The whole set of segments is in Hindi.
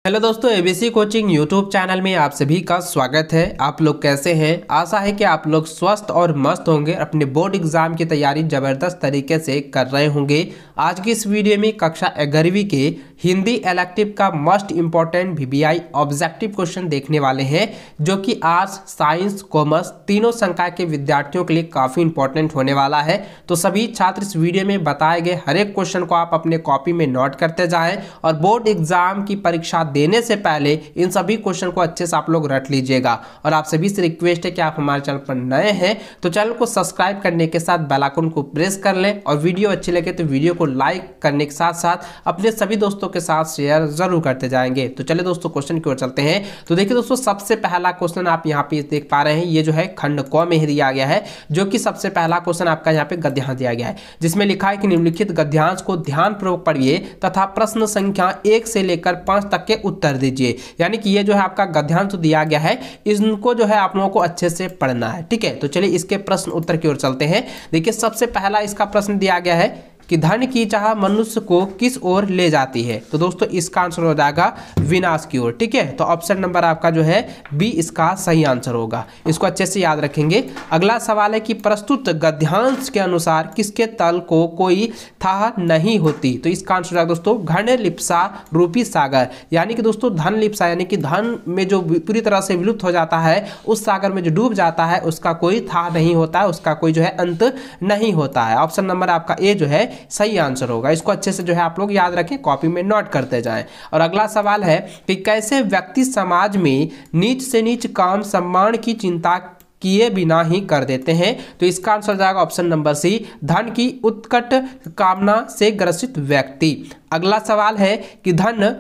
हेलो दोस्तों, एबीसी कोचिंग यूट्यूब चैनल में आप सभी का स्वागत है। आप लोग कैसे हैं? आशा है कि आप लोग स्वस्थ और मस्त होंगे, अपने बोर्ड एग्जाम की तैयारी जबरदस्त तरीके से कर रहे होंगे। आज की इस वीडियो में कक्षा 11वीं के हिंदी इलेक्टिव का most important VBI objective question देखने वाले हैं, जो कि आर्ट्स, साइंस, कॉमर्स तीनों संकाय के विद्यार्थियों के लिए काफ़ी इंपॉर्टेंट होने वाला है। तो सभी छात्र इस वीडियो में बताए गए हर एक क्वेश्चन को आप अपने कॉपी में नोट करते जाएं और बोर्ड एग्जाम की परीक्षा देने से पहले इन सभी क्वेश्चन को अच्छे से आप लोग रट लीजिएगा। और आप सभी से रिक्वेस्ट है कि आप हमारे चैनल पर नए हैं तो चैनल को सब्सक्राइब करने के साथ बेल आइकन को प्रेस कर लें, और वीडियो अच्छी लगे तो वीडियो को लाइक करने के साथ साथ अपने सभी दोस्तों के साथ शेयर जरूर करते जाएंगे। तो चलिए दोस्तों क्वेश्चन की ओर चलते हैं। तो देखिए दोस्तों, सबसे पहला क्वेश्चन आप यहाँ पे देख पा रहे हैं, ये जो है खंड क में दिया गया है, जो कि सबसे पहला क्वेश्चन आपका यहाँ पे गद्यांश दिया गया है, जिसमें लिखा है कि निम्नलिखित गद्यांश को ध्यानपूर्वक पढ़िए तथा प्रश्न संख्या 1 से लेकर 5 तक के उत्तर दीजिए। यानी कि ये जो है आपका गद्यांश दिया गया है, इनको जो है आप लोगों को अच्छे से पढ़ना है। ठीक है, तो चलिए इसके प्रश्न उत्तर की ओर चलते हैं। देखिए सबसे पहला इसका प्रश्न दिया गया है कि धन की चाह मनुष्य को किस ओर ले जाती है। तो दोस्तों इसका आंसर हो जाएगा विनाश की ओर। ठीक है, तो ऑप्शन नंबर आपका जो है बी इसका सही आंसर होगा। इसको अच्छे से याद रखेंगे। अगला सवाल है कि प्रस्तुत गद्यांश के अनुसार किसके तल को कोई थाह नहीं होती। तो इसका आंसर होगा दोस्तों घन लिप्सा रूपी सागर। यानी कि दोस्तों धन लिप्सा यानी कि धन में जो पूरी तरह से विलुप्त हो जाता है, उस सागर में जो डूब जाता है उसका कोई थाह नहीं होता है, उसका कोई जो है अंत नहीं होता है। ऑप्शन नंबर आपका ए जो है सही आंसर होगा। इसको अच्छे से जो है आप लोग याद रखें, कॉपी में नोट करते जाएं। और अगला सवाल है कि कैसे व्यक्ति समाज में नीच से नीच काम सम्मान की चिंता किए बिना ही कर देते हैं। तो इसका आंसर जाएगा ऑप्शन नंबर सी, धन की उत्कट कामना से ग्रसित व्यक्ति। अगला सवाल है कि धन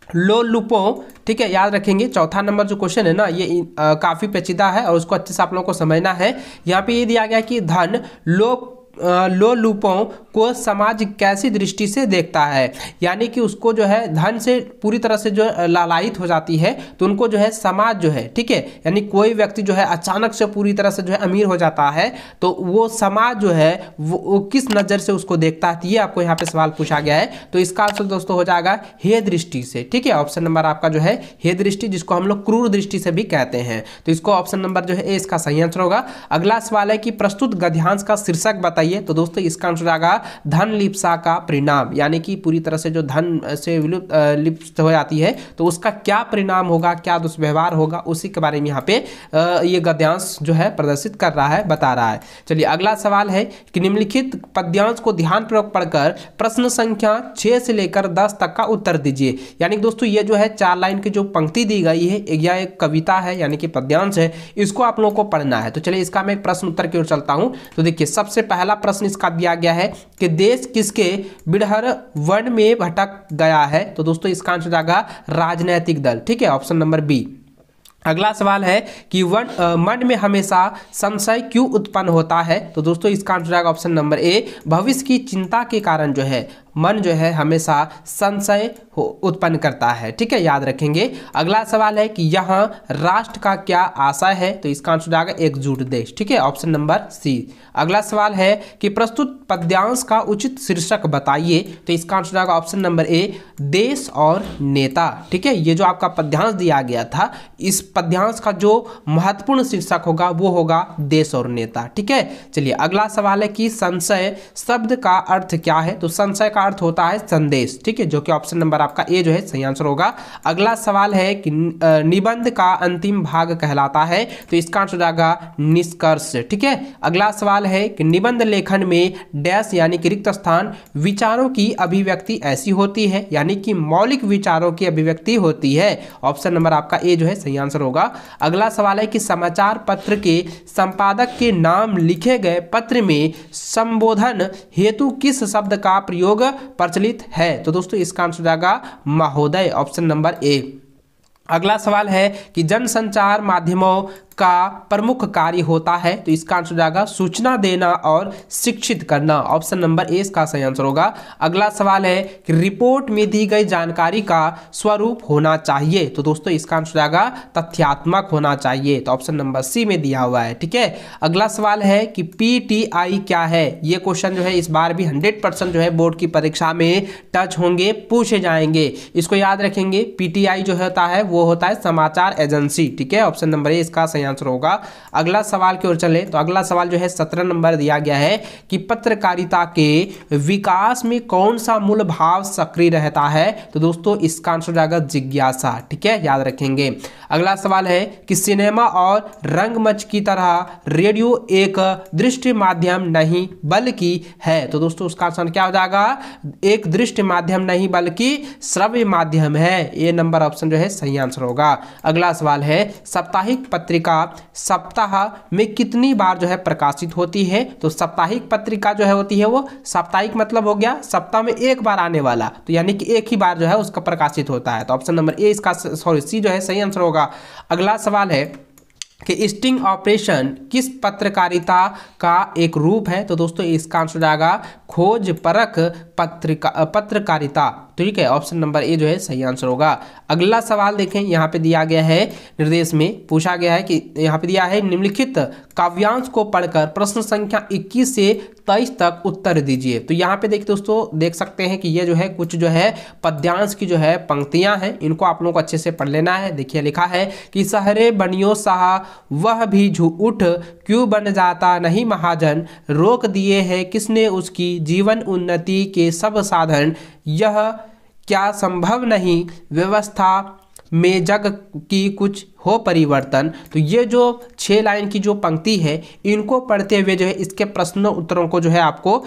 लोलुपों, ठीक है याद रखेंगे। चौथा नंबर जो क्वेश्चन है ना, ये काफी पेचीदा है और उसको अच्छे से आप लोगों को समझना है। यहाँ पे ये दिया गया कि धन लोलुपों को समाज कैसी दृष्टि से देखता है। यानी कि उसको जो है धन से पूरी तरह से जो लालायित हो जाती है, तो उनको जो है समाज जो है, ठीक है, यानी कोई व्यक्ति जो है अचानक से पूरी तरह से जो है अमीर हो जाता है, तो वो समाज जो है वो किस नज़र से उसको देखता है। ये आपको यहाँ पे सवाल पूछा गया है। तो इसका आंसर दोस्तों हो जाएगा हे दृष्टि से। ठीक है, ऑप्शन नंबर आपका जो है हे दृष्टि, जिसको हम लोग क्रूर दृष्टि से भी कहते हैं। तो इसको ऑप्शन नंबर जो है ए इसका सही आंसर होगा। अगला सवाल है कि प्रस्तुत गद्यांश का शीर्षक बताइए। तो दोस्तों इसका आंसर आएगा धन लिप्सा का परिणाम। यानी कि पूरी तरह से जो धन से लिप्त हो जाती है, तो उसका क्या परिणाम होगा, क्या दुष्व्यवहार होगा, उसी के बारे में यहाँ पे ये गद्यांश जो है प्रदर्शित कर रहा है, बता रहा है। चलिए अगला सवाल है कि निम्नलिखित पद्यांश को ध्यानपूर्वक पढ़कर प्रश्न संख्या 6 से लेकर 10 तक का उत्तर दीजिए। यानी कि दोस्तों ये जो है 4 लाइन की जो पंक्ति दी गई है, यह एक कविता है यानी कि पद्यांश है, इसको आप लोगों को पढ़ना है। तो चलिए इसका मैं प्रश्न उत्तर की ओर चलता हूं। तो देखिए सबसे पहला प्रश्न इसका दिया गया है कि देश किसके बिड़हर वन में भटक गया है। तो दोस्तों इसका आंसर आएगा राजनीतिक दल। ठीक है, ऑप्शन नंबर बी। अगला सवाल है कि मन में हमेशा संशय क्यों उत्पन्न होता है। तो दोस्तों इसका आंसर आएगा ऑप्शन नंबर ए, भविष्य की चिंता के कारण जो है मन जो है हमेशा संशय उत्पन्न करता है। ठीक है, याद रखेंगे। अगला सवाल है कि यहाँ राष्ट्र का क्या आशय है। तो इसका आंसर आएगा एकजुट देश। ठीक है, ऑप्शन नंबर सी। अगला सवाल है कि प्रस्तुत पद्यांश का उचित शीर्षक बताइए। तो इसका आंसर आएगा ऑप्शन नंबर ए, देश और नेता। ठीक है, ये जो आपका पद्यांश दिया गया था, इस पद्यांश का जो महत्वपूर्ण शीर्षक होगा वो होगा देश और नेता। ठीक है, चलिए अगला सवाल है कि संशय शब्द का अर्थ क्या है। तो संशय का अर्थ होता है संदेश। ठीक है, जो कि ऑप्शन नंबर आपका ए जो है सही आंसर होगा। अगला सवाल है कि निबंध का अंतिम भाग कहलाता है। तो इसका आंसर आएगा निष्कर्ष। ठीक है, अगला सवाल है कि निबंध लेखन में डैश यानी कि रिक्त स्थान विचारों की अभिव्यक्ति ऐसी होती है, यानी कि मौलिक विचारों की अभिव्यक्ति होती है। ऑप्शन नंबर आपका ए जो है सही आंसर होगा। अगला सवाल है कि समाचार पत्र के संपादक के नाम लिखे गए पत्र में संबोधन हेतु किस शब्द का प्रयोग प्रचलित है। तो दोस्तों इसका आंसर आएगा महोदय, ऑप्शन नंबर ए। अगला सवाल है कि जनसंचार माध्यमों का प्रमुख कार्य होता है? तो इसका आंसर हो जाएगा सूचना देना और शिक्षित करना। ऑप्शन नंबर ए इसका सही आंसर होगा। अगला सवाल है कि रिपोर्ट में दी गई जानकारी का स्वरूप होना चाहिए। तो दोस्तों इसका आंसर हो जाएगा तथ्यात्मक होना चाहिए। तो ऑप्शन नंबर सी में दिया हुआ है। ठीक है, अगला सवाल है कि पीटीआई क्या है? ये क्वेश्चन जो है इस बार भी 100% जो है बोर्ड की परीक्षा में टच होंगे, पूछे जाएंगे। इसको याद रखेंगे, पीटीआई जो होता है वो होता है समाचार एजेंसी। ठीक है, ऑप्शन नंबर ए इसका सही आंसर होगा। अगला सवाल की ओर चले तो अगला सवाल जो है 17 नंबर दिया गया है कि पत्रकारिता के विकास में कौन सा मूल भाव सक्रिय रहता है? तो दोस्तों इसका आंसर हो जाएगा जिज्ञासा। ठीक है, याद रखेंगे। अगला सवाल है कि सिनेमा और रंगमंच की तरह रेडियो एक दृश्य माध्यम नहीं बल्कि है। तो दोस्तों उसका आंसर क्या हो जाएगा? एक दृश्य माध्यम नहीं बल्कि श्रव्य माध्यम है। ए नंबर ऑप्शन जो है सही आंसर होगा। अगला सवाल है साप्ताहिक पत्रिका सप्ताह में कितनी बार जो है प्रकाशित होती है? तो साप्ताहिक पत्रिका जो है होती है वो साप्ताहिक मतलब हो गया सप्ताह में एक बार आने वाला, तो यानी कि एक ही बार जो है उसका प्रकाशित होता है। तो ऑप्शन नंबर ए इसका सी जो है सही आंसर होगा। अगला सवाल है कि स्टिंग ऑपरेशन किस पत्रकारिता का एक रूप है? तो दोस्तों इसका आंसर जाएगा खोज परख पत्रकारिता। ठीक है, ऑप्शन नंबर ए जो है सही आंसर होगा। अगला सवाल देखें, यहाँ पे दिया गया है निर्देश में पूछा गया है कि यहाँ पे दिया है निम्नलिखित काव्यांश को पढ़कर प्रश्न संख्या 21 से 23 तक उत्तर दीजिए। तो यहाँ पे देखते दोस्तों देख सकते हैं कि ये जो है कुछ जो है पद्यांश की जो है पंक्तियां हैं, इनको आप लोगों को अच्छे से पढ़ लेना है। देखिए लिखा है कि सहरे बनियो साहा वह भी उठ क्यों बन जाता नहीं महाजन, रोक दिए है किसने उसकी जीवन उन्नति के सब साधन, यह क्या संभव नहीं व्यवस्था में जग की कुछ हो परिवर्तन। तो ये जो 6 लाइन की जो पंक्ति है इनको पढ़ते हुए जो है इसके प्रश्नों उत्तरों को जो है आपको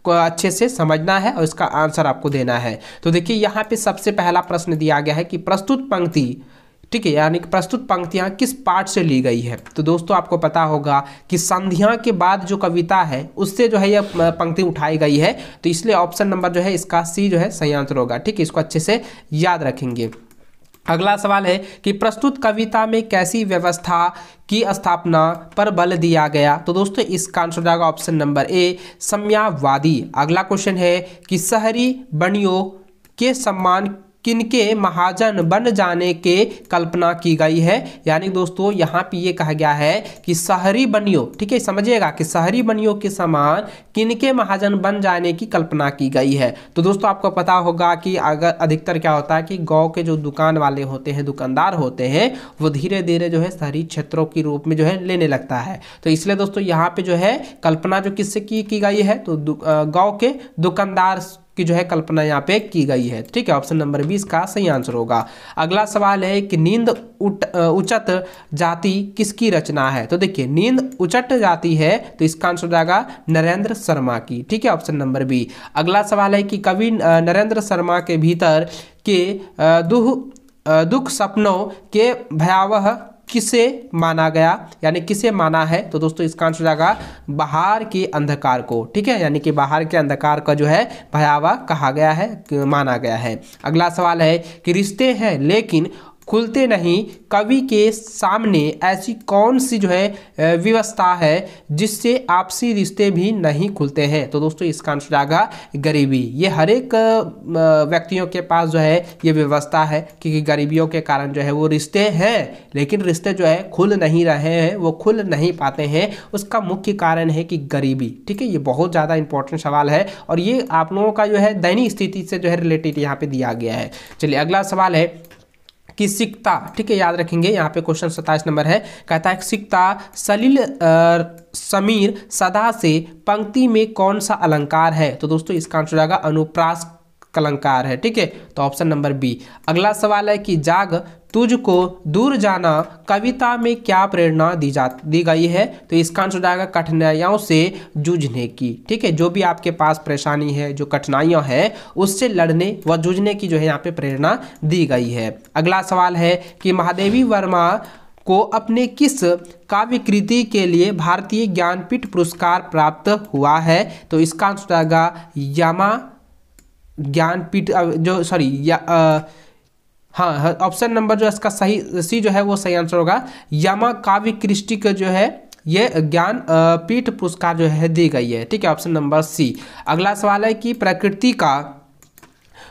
अच्छे से समझना है और इसका आंसर आपको देना है। तो देखिए यहाँ पे सबसे पहला प्रश्न दिया गया है कि प्रस्तुत पंक्ति, ठीक है, यानी कि प्रस्तुत पंक्तियां किस पाठ से ली गई है? तो दोस्तों आपको पता होगा कि संध्या के बाद जो कविता है उससे जो है यह पंक्ति उठाई गई है। तो इसलिए ऑप्शन नंबर जो है इसका सी जो है सही आंसर होगा। ठीक है, इसको अच्छे से याद रखेंगे। अगला सवाल है कि प्रस्तुत कविता में कैसी व्यवस्था की स्थापना पर बल दिया गया? तो दोस्तों इसका आंसर हो जाएगा ऑप्शन नंबर ए समयावादी। अगला क्वेश्चन है कि शहरी बनियों के सम्मान किनके महाजन बन जाने के कल्पना की गई है? यानी दोस्तों यहाँ पे ये कहा गया है कि शहरी बनियों, ठीक है समझिएगा, कि शहरी बनियों के समान किनके महाजन बन जाने की कल्पना की गई है। तो दोस्तों आपको पता होगा कि अगर अधिकतर क्या होता है कि गांव के जो दुकान वाले होते हैं, दुकानदार होते हैं, वो धीरे धीरे जो है शहरी क्षेत्रों के रूप में जो है लेने लगता है। तो इसलिए दोस्तों यहाँ पे जो है कल्पना जो किससे की गई है? तो गाँव के दुकानदार की जो है कल्पना यहाँ पे की गई है। ठीक है, ऑप्शन नंबर 20 का सही आंसर होगा। अगला सवाल है कि नींद उचट जाति किसकी रचना है? तो देखिए नींद उचट जाती है तो इसका आंसर हो जाएगा नरेंद्र शर्मा की। ठीक है, ऑप्शन नंबर बी। अगला सवाल है कि कवि नरेंद्र शर्मा के भीतर के दुख सपनों के भयावह किसे माना गया, यानी किसे माना है? तो दोस्तों इसका आंसर हो जाएगा बाहर के अंधकार को। ठीक है, यानी कि बाहर के अंधकार का जो है भयावह कहा गया है, माना गया है। अगला सवाल है कि रिश्ते हैं लेकिन खुलते नहीं, कवि के सामने ऐसी कौन सी जो है व्यवस्था है जिससे आपसी रिश्ते भी नहीं खुलते हैं? तो दोस्तों इसका आंसर जाएगा गरीबी। ये हर एक व्यक्तियों के पास जो है ये व्यवस्था है, क्योंकि गरीबियों के कारण जो है वो रिश्ते हैं लेकिन रिश्ते जो है खुल नहीं रहे हैं, वो खुल नहीं पाते हैं। उसका मुख्य कारण है कि गरीबी। ठीक है, ये बहुत ज़्यादा इंपॉर्टेंट सवाल है और ये आप लोगों का जो है दैनिक स्थिति से जो है रिलेटेड यहाँ पे दिया गया है। चलिए अगला सवाल है कि सिक्ता, ठीक है याद रखेंगे, यहाँ पे क्वेश्चन 27 नंबर है, कहता है सिक्ता सलील समीर सदा से पंक्ति में कौन सा अलंकार है? तो दोस्तों इसका आंसर जाएगा अनुप्रास अलंकार है। ठीक है, तो ऑप्शन नंबर बी। अगला सवाल है कि जाग तुझको दूर जाना कविता में क्या प्रेरणा दी गई है? तो इसका आंसर जाएगा कठिनाइयों से जूझने की। ठीक है, जो भी आपके पास परेशानी है, जो कठिनाइयां हैं, उससे लड़ने व जूझने की जो है यहाँ पे प्रेरणा दी गई है। अगला सवाल है कि महादेवी वर्मा को अपने किस काव्य कृति के लिए भारतीय ज्ञानपीठ पुरस्कार प्राप्त हुआ है? तो इसका आंसर जाएगा ज्ञानपीठ हाँ, ऑप्शन नंबर जो है इसका सही सी जो है वो सही आंसर होगा। यामा काव्य कृष्टि का जो है ये ज्ञान पीठ पुरस्कार जो है दी गई है, ठीक है, ऑप्शन नंबर सी। अगला सवाल है कि प्रकृति का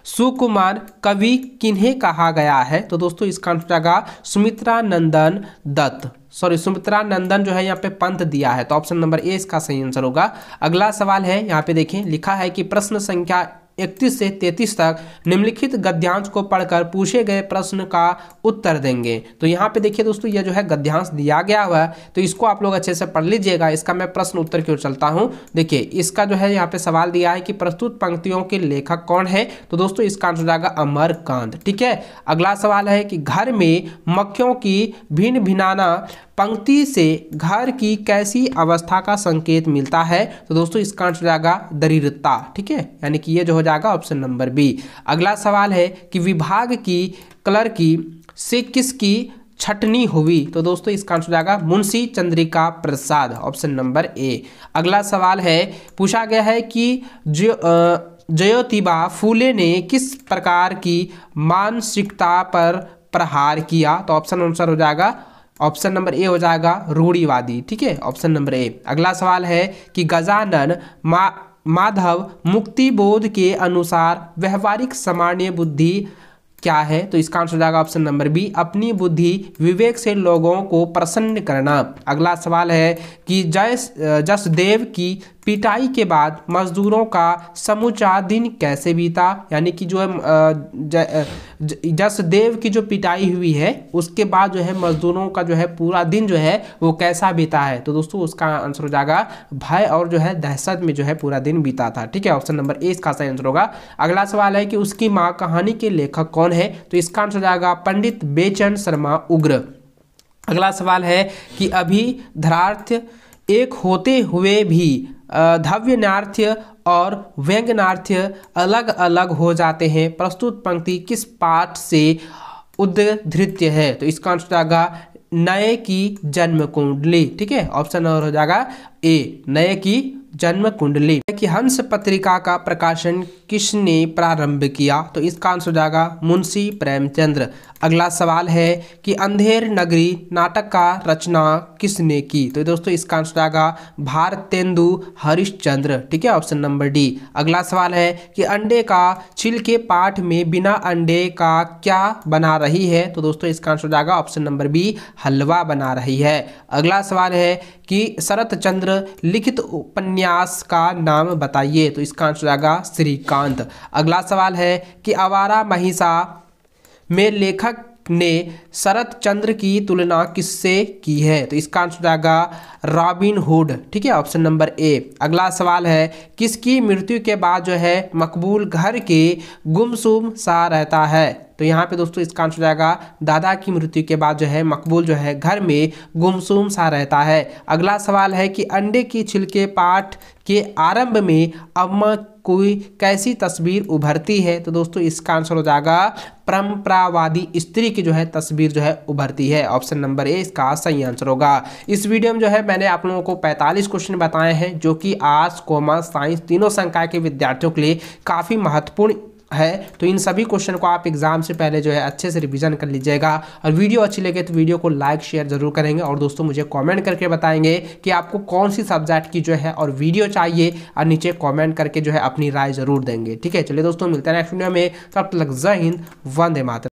सुकुमार कवि किन्हें कहा गया है? तो दोस्तों इसका आंसर आएगा सुमित्रा नंदन दत्त, सॉरी सुमित्रा नंदन जो है यहाँ पे पंत दिया है, तो ऑप्शन नंबर ए इसका सही आंसर होगा। अगला सवाल है, यहाँ पे देखें लिखा है कि प्रश्न संख्या 31 से 33 तक निम्नलिखित गद्यांश को पढ़कर पूछे गए प्रश्न का उत्तर देंगे। तो यहाँ पे देखिए दोस्तों ये जो है गद्यांश दिया गया हुआ है, तो इसको आप लोग अच्छे से पढ़ लीजिएगा। इसका मैं प्रश्न उत्तर की ओर चलता हूँ। देखिए इसका जो है यहाँ पे सवाल दिया है कि प्रस्तुत पंक्तियों के लेखक कौन है? तो दोस्तों इसका आंसर जाएगा अमरकांत, ठीक है। अगला सवाल है कि घर में मक्खियों की भिन्न भिनाना पंक्ति से घर की कैसी अवस्था का संकेत मिलता है? तो दोस्तों इसका आंसर जाएगा दरिद्रता, ठीक है, यानी कि ये जो हो जाएगा ऑप्शन नंबर बी। अगला सवाल है कि विभाग की कलर की से किसकी छटनी हुई? तो दोस्तों इसका आंसर जाएगा Munshi Chandrika Prasad, option number A. अगला सवाल है, पूछा गया है कि ज्योतिबा फूले ने किस प्रकार की मानसिकता पर प्रहार किया? तो ऑप्शन आंसर हो जाएगा ऑप्शन नंबर ए हो जाएगा रूढ़िवादी, ठीक है, ऑप्शन नंबर ए। अगला सवाल है कि गजानन माधव मुक्तिबोध के अनुसार व्यवहारिक सामान्य बुद्धि क्या है? तो इसका आंसर हो जाएगा ऑप्शन नंबर बी अपनी बुद्धि विवेक से लोगों को प्रसन्न करना। अगला सवाल है कि जसदेव की पिटाई के बाद मजदूरों का समूचा दिन कैसे बीता? यानी कि जो है जसदेव की जो पिटाई हुई है उसके बाद जो है मजदूरों का जो है पूरा दिन जो है वो कैसा बीता है? तो दोस्तों उसका आंसर हो जाएगा भय और जो है दहशत में जो है पूरा दिन बीता था, ठीक है, ऑप्शन नंबर ए इसका सही आंसर होगा। अगला सवाल है कि उसकी माँ कहानी के लेखक कौन है? तो इसका आंसर हो जाएगा पंडित बेचन शर्मा उग्र। अगला सवाल है कि अभी धरार्थ एक होते हुए भी धव्यनार्थ्य और व्यंग्यार्थ्य अलग अलग हो जाते हैं, प्रस्तुत पंक्ति किस पाठ से उद्धृत है? तो इसका आंसर जाएगा नए की जन्म कुंडली, ठीक है, ऑप्शन नंबर हो जाएगा ए नए की जन्म कुंडली। कि हंस पत्रिका का प्रकाशन किसने प्रारंभ किया? तो इसका आंसर हो जाएगा मुंशी प्रेमचंद्र। अगला सवाल है कि अंधेर नगरी नाटक का रचना किसने की? तो दोस्तों इसका आंसर जाएगा भारतेंदु हरिश्चंद्र, ठीक है, ऑप्शन नंबर डी। अगला सवाल है कि अंडे का छिलके पाठ में बिना अंडे का क्या बना रही है? तो दोस्तों इसका आंसर जाएगा ऑप्शन नंबर बी हलवा बना रही है। अगला सवाल है कि शरत चंद्र लिखित उपन्यास का नाम बताइए? तो इसका आंसर जाएगा श्रीकांत। अगला सवाल है कि आवारा महिषा में लेखक ने शरत चंद्र की तुलना किससे की है? तो इसका आंसर जाएगा रॉबिन हुड, ठीक है, ऑप्शन नंबर ए। अगला सवाल है किसकी मृत्यु के बाद जो है मकबूल घर के गुमसुम सा रहता है? तो यहाँ पे दोस्तों इसका आंसर जाएगा दादा की मृत्यु के बाद जो है मकबूल जो है घर में गुमसुम सा रहता है। अगला सवाल है कि अंडे की छिलके पाठ के आरंभ में अम्मा कोई कैसी तस्वीर उभरती है? तो दोस्तों इसका आंसर हो जाएगा परंपरावादी स्त्री की जो है तस्वीर जो है उभरती है, ऑप्शन नंबर ए इसका सही आंसर होगा। इस वीडियो में जो है मैंने आप लोगों को 45 क्वेश्चन बताए हैं जो कि आर्ट्स कॉमर्स साइंस तीनों संकाय के विद्यार्थियों के लिए काफ़ी महत्वपूर्ण है। तो इन सभी क्वेश्चन को आप एग्जाम से पहले जो है अच्छे से रिवीजन कर लीजिएगा और वीडियो अच्छी लगे तो वीडियो को लाइक शेयर जरूर करेंगे और दोस्तों मुझे कमेंट करके बताएंगे कि आपको कौन सी सब्जेक्ट की जो है और वीडियो चाहिए और नीचे कमेंट करके जो है अपनी राय जरूर देंगे, ठीक है। चलिए दोस्तों मिलते हैं नेक्स्ट वीडियो में, तब तक जय हिंद, वंदे मातरम।